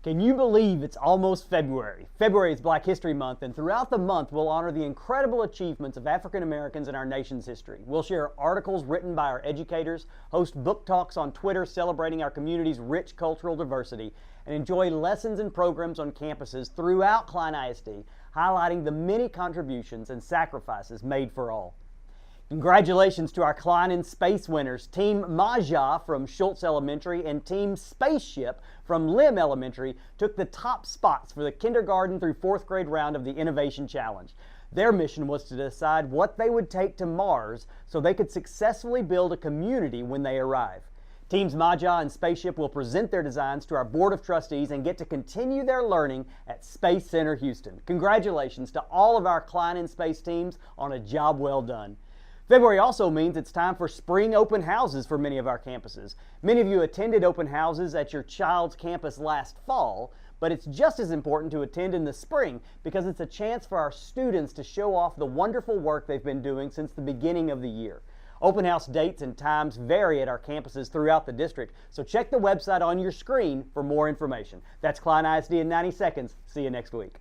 Can you believe it's almost February? February is Black History Month, and throughout the month we'll honor the incredible achievements of African Americans in our nation's history. We'll share articles written by our educators, host book talks on Twitter celebrating our community's rich cultural diversity, and enjoy lessons and programs on campuses throughout Klein ISD, highlighting the many contributions and sacrifices made for all. Congratulations to our Klein in Space winners, Team Maja from Schultz Elementary and Team Spaceship from Lim Elementary took the top spots for the kindergarten through 4th grade round of the Innovation Challenge. Their mission was to decide what they would take to Mars so they could successfully build a community when they arrive. Teams Maja and Spaceship will present their designs to our Board of Trustees and get to continue their learning at Space Center Houston. Congratulations to all of our Klein in Space teams on a job well done. February also means it's time for spring open houses for many of our campuses. Many of you attended open houses at your child's campus last fall, but it's just as important to attend in the spring because it's a chance for our students to show off the wonderful work they've been doing since the beginning of the year. Open house dates and times vary at our campuses throughout the district, so check the website on your screen for more information. That's Klein ISD in 90 seconds. See you next week.